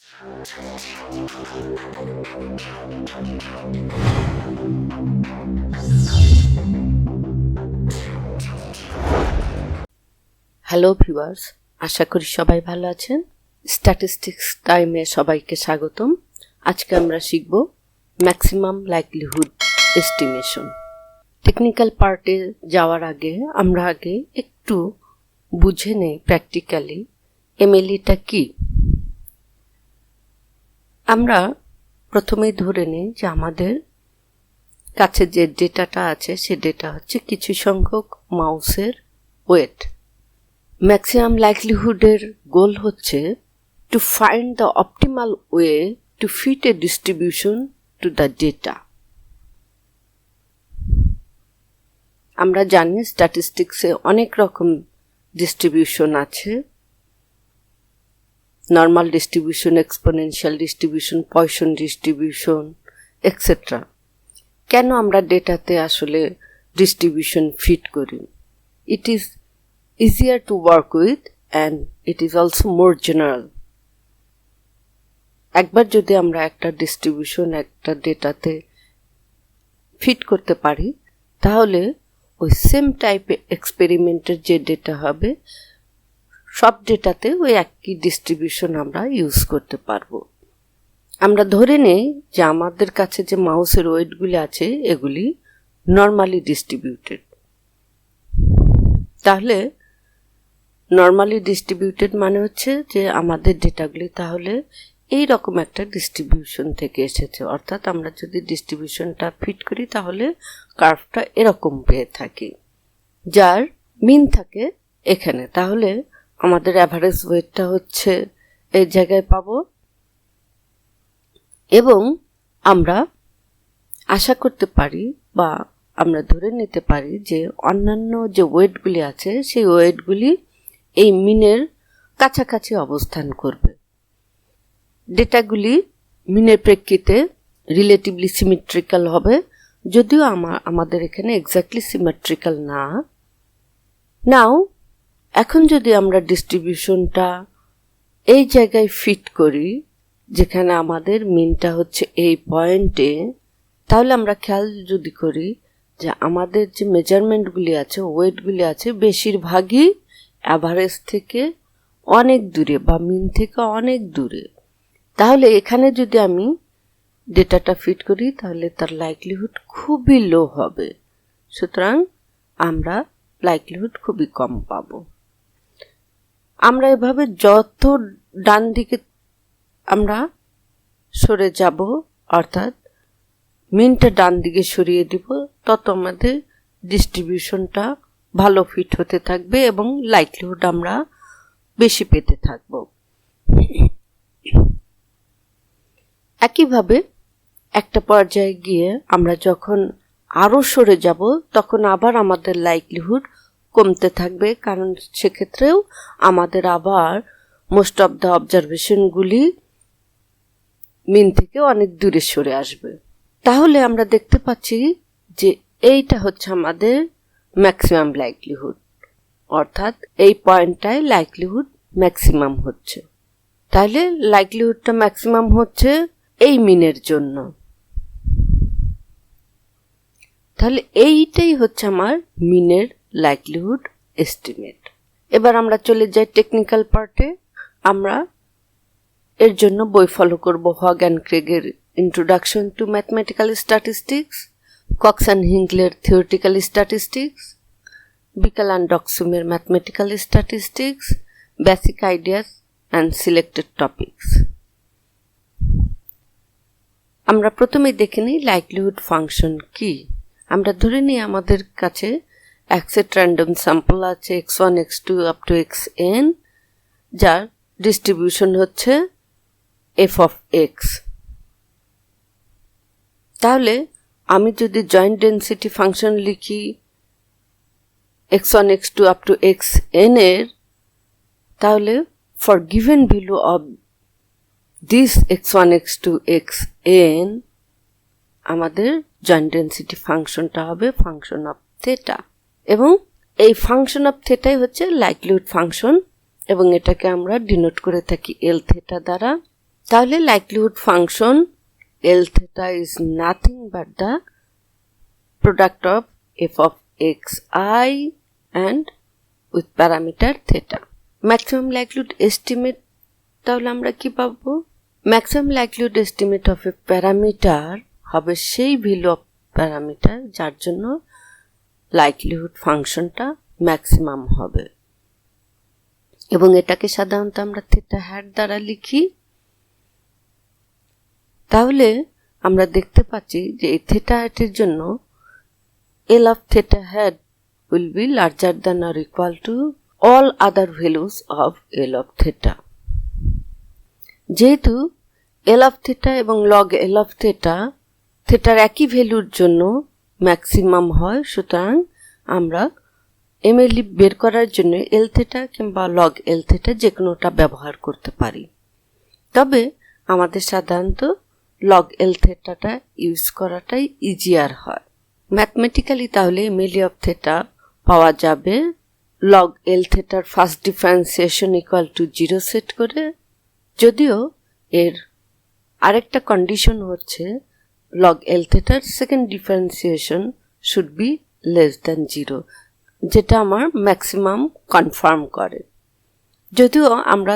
Hello viewers, আশা করি সবাই ভালো আছেন। স্ট্যাটিস্টিক্স টাইমে সবাইকে স্বাগতম। আজকে আমরা শিখব ম্যাক্সিমাম লাইকলিহুড এস্টিমেশন। টেকনিক্যাল পার্টে যাওয়ার আগে আমরা একটু বুঝে নেই প্র্যাকটিক্যালি এমএলইটা কি। আমরা প্রথমেই ধরে নিই যে আমাদের কাছে যে ডেটাটা আছে সে ডেটা হচ্ছে কিছু সংখ্যক মাউসের ওয়েট। ম্যাক্সিমাম লাইকলিহুডের গোল হচ্ছে to find the optimal way to fit a distribution to the data. আমরা জানি স্ট্যাটিস্টিক্সে অনেক রকম ডিস্ট্রিবিউশন আছে, normal distribution, exponential distribution, Poisson distribution etcetera. কেন আমরা ডেটাতে আসলে ডিস্ট্রিবিউশন ফিট করি? It is easier to work with and it is also more general. একবার যদি আমরা একটা ডিস্ট্রিবিউশন একটা ডেটাতে ফিট করতে পারি তাহলে ওই সেম টাইপের এক্সপেরিমেন্টের যে ডেটা হবে সব ডেটাতে ওই একই ডিস্ট্রিবিউশন আমরা ইউজ করতে পারবো। আমরা ধরে নেই যে আমাদের কাছে যে মাউসের ওয়েটগুলি আছে এগুলি নর্মালি ডিস্ট্রিবিউটেড। তাহলে নর্মালি ডিস্ট্রিবিউটেড মানে হচ্ছে যে আমাদের ডেটাগুলি তাহলে এই রকম একটা ডিস্ট্রিবিউশন থেকে এসেছে, অর্থাৎ আমরা যদি ডিস্ট্রিবিউশনটা ফিট করি তাহলে কার্ভটা এরকম পেয়ে থাকি, যার মিন থাকে এখানে। তাহলে আমাদের অ্যাভারেজ ওয়েটটা হচ্ছে এই জায়গায় পাবো এবং আমরা আশা করতে পারি বা আমরা ধরে নিতে পারি যে অন্যান্য যে ওয়েটগুলি আছে সেই ওয়েটগুলি এই মিনের কাছাকাছি অবস্থান করবে। ডেটাগুলি মিনের প্রেক্ষিতে রিলেটিভলি সিমেট্রিক্যাল হবে, যদিও আমাদের এখানে এক্স্যাক্টলি সিমেট্রিক্যাল না। নাও এখন যদি আমরা ডিস্ট্রিবিউশনটা এই জায়গায় ফিট করি যেখানে আমাদের মিনটা হচ্ছে এই পয়েন্টে, তাহলে আমরা খেয়াল যদি করি যে আমাদের যে মেজারমেন্টগুলি আছে, ওয়েটগুলি আছে, বেশিরভাগই অ্যাভারেজ থেকে অনেক দূরে বা মিন থেকে অনেক দূরে। তাহলে এখানে যদি আমি ডেটাটা ফিট করি তাহলে তার লাইকলিহুড খুবই লো হবে, সুতরাং আমরা লাইকলিহুড খুবই কম পাব। আমরা এভাবে যত ডান দিকে আমরা সরে যাব, অর্থাৎ মিনটা ডান দিকে সরিয়ে দিব, তত আমাদের ডিস্ট্রিবিউশনটা ভালো ফিট হতে থাকবে এবং লাইকলিহুড আমরা বেশি পেতে থাকব। একইভাবে একটা পর্যায়ে গিয়ে আমরা যখন আরো সরে যাব তখন আবার আমাদের লাইকলিহুড কমতে থাকবে, কারণ সেক্ষেত্রেও আমাদের আবার মোস্ট অফ দ্য অবজারভেশনগুলি মিন থেকে অনেক দূরে সরে আসবে। তাহলে আমরা দেখতে পাচ্ছি যে এইটা হচ্ছে আমাদের ম্যাক্সিমাম লাইকলিহুড, অর্থাৎ এই পয়েন্টটায় লাইকলিহুড ম্যাক্সিমাম হচ্ছে। তাহলে লাইকলিহুডটা ম্যাক্সিমাম হচ্ছে এই মিনের জন্য। তাহলে এইটাই হচ্ছে আমার মিনের লাইকলিহুড এস্টিমেট। এবার আমরা চলে যাই টেকনিক্যাল পার্টে। আমরা এর জন্য বই ফলো করব হগ অ্যান্ড ক্রেগের introduction to mathematical statistics, Cox and হিঙ্কলের থিওরিটিক্যাল স্ট্যাটিস্টিক্স, বিকাল অ্যান্ড ডক্সুমের mathematical statistics, basic ideas and selected topics. আমরা প্রথমে দেখে নিই লাইকলিহুড ফাংশন কি। আমরা ধরে নিই আমাদের কাছে এক সেট র্যান্ডম স্যাম্পল আছে x1 x2 up to xn, যার ডিস্ট্রিবিউশন হচ্ছে f of x। তাহলে আমি যদি জয়েন্ট ডেন্সিটি ফাংশন লিখি x1 x2 up to xn এর, তাহলে for given value of this x1 x2 xn আমাদের জয়েন্ট ডেন্সিটি ফাংশনটা হবে ফাংশন অফ থেটা, এবং এই ফাংশন অফ থেটাই হচ্ছে লাইকলিহুড ফাংশন, এবং এটাকে আমরা ডিনোট করে থাকি এল থেটা দ্বারা। তাহলে likelihood function L theta is nothing but the product of f of xi and with parameter theta. Maximum likelihood estimate তাহলে আমরা কি পাবো? Maximum likelihood estimate of A parameter হবে সেই ভ্যালু অফ প্যারামিটার যার জন্য লাইকলিহুড ফাংশনটা ম্যাক্সিমাম হবে, এবং এটাকে সাধারণত আমরা থিটা হ্যাট দ্বারা লিখি। তাহলে আমরা দেখতে পাচ্ছি যে এই থিটা হ্যাটের জন্য L of theta hat will be larger than or equal to all other values of L of theta. যেহেতু L of theta এবং log L of theta থিটার একই ভ্যালুর জন্য ম্যাক্সিমাম হয়, সুতরাং আমরা MLE বের করার জন্য L theta কিংবা log L theta যে কোনোটা ব্যবহার করতে পারি। তবে আমাদের সাধারণত log L thetaটা ইউজ করাটাই ইজিয়ার হয়। ম্যাথমেটিক্যালি তাহলে MLE of theta পাওয়া যাবে log L thetaর first differentiation equal to 0 set করে, যদিও এর আরেকটা কন্ডিশন হচ্ছে log L thetaর second differentiation should be less than 0, যেটা আমার ম্যাক্সিমাম কনফার্ম করে। যদিও আমরা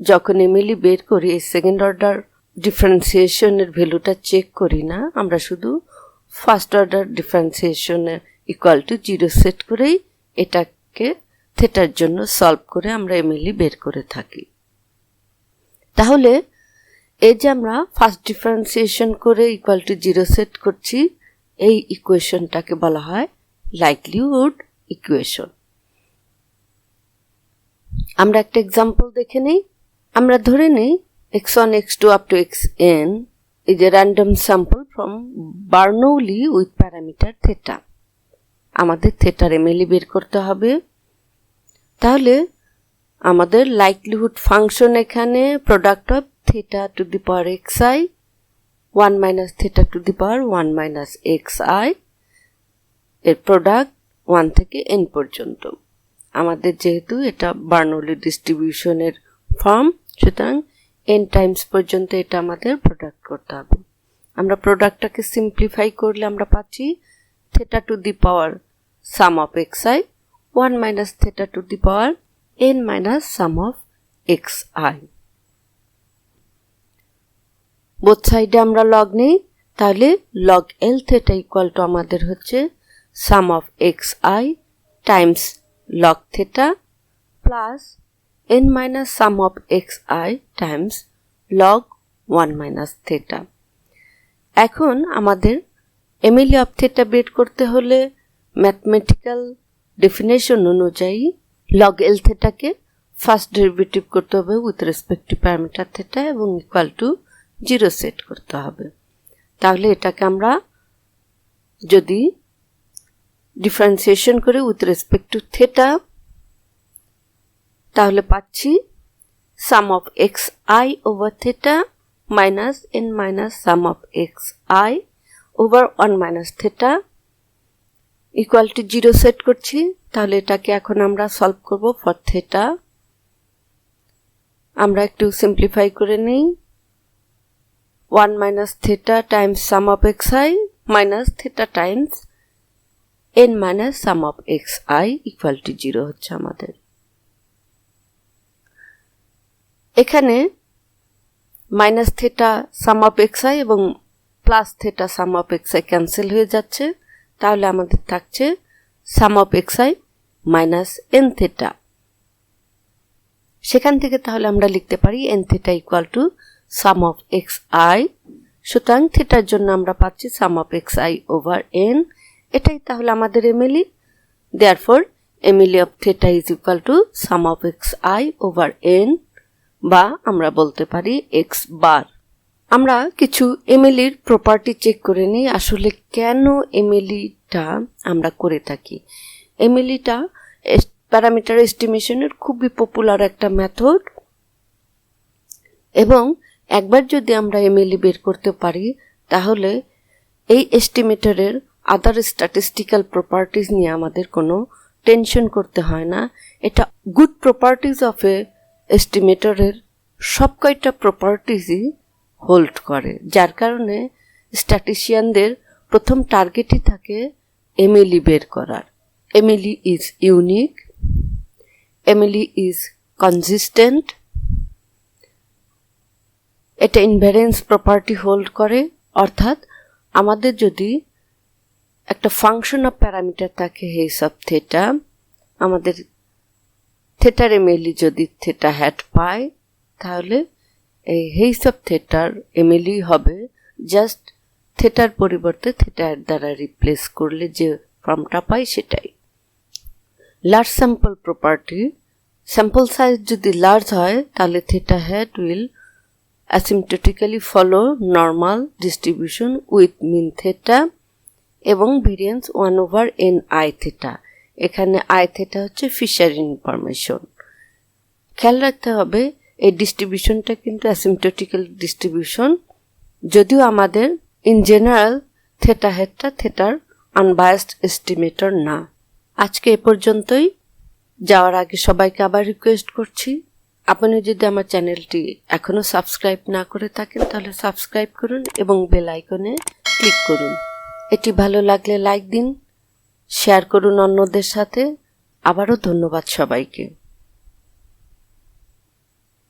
যখন MLE বের করি এই সেকেন্ড অর্ডার ডিফারেন্সিয়েশনের ভ্যালুটা চেক করি না, আমরা শুধু ফার্স্ট অর্ডার ডিফারেন্সিয়েশনের ইকুয়াল টু 0 সেট করেই এটাকে থিটার জন্য সলভ করে আমরা MLE বের করে থাকি। তাহলে এই যে আমরা ফার্স্ট ডিফারেন্সিয়েশন করে ইকুয়াল টু 0 সেট করছি, এই ইকুয়েশনটাকে বলা হয় লাইকলিহুড ইকুয়েশন। আমরা একটা এক্সাম্পল দেখে নেই। আমরা ধরে নেই x1 x2 up to xn is a random sample from Bernoulli with parameter theta. আমাদের থিটার MLE বের করতে হবে। তাহলে আমাদের লাইকলিহুড ফাংশন এখানে product of theta to the power xi 1 minus theta to the power 1 minus xi এর product 1 থেকে n পর্যন্ত। আমাদের যেহেতু এটা বার্নৌলি ডিস্ট্রিবিউশনের ফর্ম, সুতরাং n টাইমস পর্যন্ত এটা আমাদের প্রোডাক্ট করতে হবে। আমরা প্রোডাক্টটাকে সিম্পলিফাই করলে আমরা পাচ্ছি theta to the power sum of xi 1 minus theta to the power n minus sum of xi। Both সাইডে আমরা লগ নেই, তাহলে log L theta equal to আমাদের হচ্ছে sum of xi Times log theta plus n minus sum of xi Times log 1 minus theta। এখন আমাদের MLE of theta বের করতে হলে ম্যাথমেটিক্যাল ডেফিনেশন অনুযায়ী log L theta কে ফার্স্ট ডেরিভেটিভ করতে হবে with respect to parameter theta এবং equal to 0 set করতে হবে। তাহলে এটাকে আমরা যদি ডিফারেন্সিয়েশন করে উইথ রেসপেক্ট টু theta, তাহলে পাচ্ছি sum of xi over theta minus n minus sum of xi over 1 minus theta equal to 0 set করছি। তাহলে এটাকে এখন আমরা সলভ করব ফর theta। আমরা একটু সিম্পলিফাই করে নেই। 1 minus theta times sum of xi minus theta times n minus sum of xi equal to 0 হচ্ছে আমাদের। এখানে minus theta sum of xi এবং plus theta sum of xi cancel হয়ে যাচ্ছে, তাহলে আমাদের থাকছে sum of xi minus n theta. সেখান থেকে তাহলে আমরা লিখতে পারি n theta equal to sum of xi। সুতরাং থিটার জন্য আমরা পাচ্ছি sum of xi over n। এটাই তাহলে আমাদের MLE। Therefore MLE of theta is equal to sum of xi over n, বা আমরা বলতে পারি x বার। আমরা কিছু MLEর প্রপার্টি চেক করে নিই আসলে কেন MLEটা আমরা করে থাকি। MLEটা প্যারামিটার এস্টিমেশনের খুবই পপুলার একটা মেথড, এবং একবার যদি আমরা MLE বের করতে পারি তাহলে এই এস্টিমেটরের আদার স্ট্যাটিস্টিক্যাল প্রপার্টিজ নিয়ে আমাদের কোনো টেনশন করতে হয় না। এটা গুড প্রপার্টিজ অফ এ এস্টিমেটরের সব কয়টা প্রপার্টিজই হোল্ড করে, যার কারণে স্ট্যাটিশিয়ানদের প্রথম টার্গেটই থাকে এমএলই বের করার। MLE is unique, MLE is consistent, এটা ইনভ্যারিয়েন্স প্রপার্টি হোল্ড করে। অর্থাৎ আমাদের যদি একটা ফাংশন অফ প্যারামিটার থাকে হেইস অফ থেটা, আমাদের থেটার এমএলই যদি থেটা হ্যাট পায়, তাহলে এই হেইস অফ থেটার এমএলই হবে জাস্ট থেটার পরিবর্তে থেটা হ্যাট দ্বারা রিপ্লেস করলে যে ফর্মটা পাই সেটাই। Large sample property, sample size যদি লার্জ হয় তাহলে theta hat will asymptotically follow normal distribution with mean theta এবং ভেরিয়েন্স 1/n I theta। এখানে I theta হচ্ছে ফিশার ইনফরমেশন। খেয়াল রাখতে হবে এই ডিস্ট্রিবিউশনটা কিন্তু অ্যাসিম্পটোটিক্যাল ডিস্ট্রিবিউশন, যদিও আমাদের ইন জেনারেল থেটা হ্যাটটা থেটার আনবায়াসড এস্টিমেটর না। আজকে এ পর্যন্তই। যাওয়ার আগে সবাইকে আবার রিকোয়েস্ট করছি, আপনি যদি আমার চ্যানেলটি এখনও সাবস্ক্রাইব না করে থাকেন তাহলে সাবস্ক্রাইব করুন এবং বেল আইকনে ক্লিক করুন। এটি ভালো লাগলে লাইক দিন, শেয়ার করুন অন্যদের সাথে। আবারও ধন্যবাদ সবাইকে।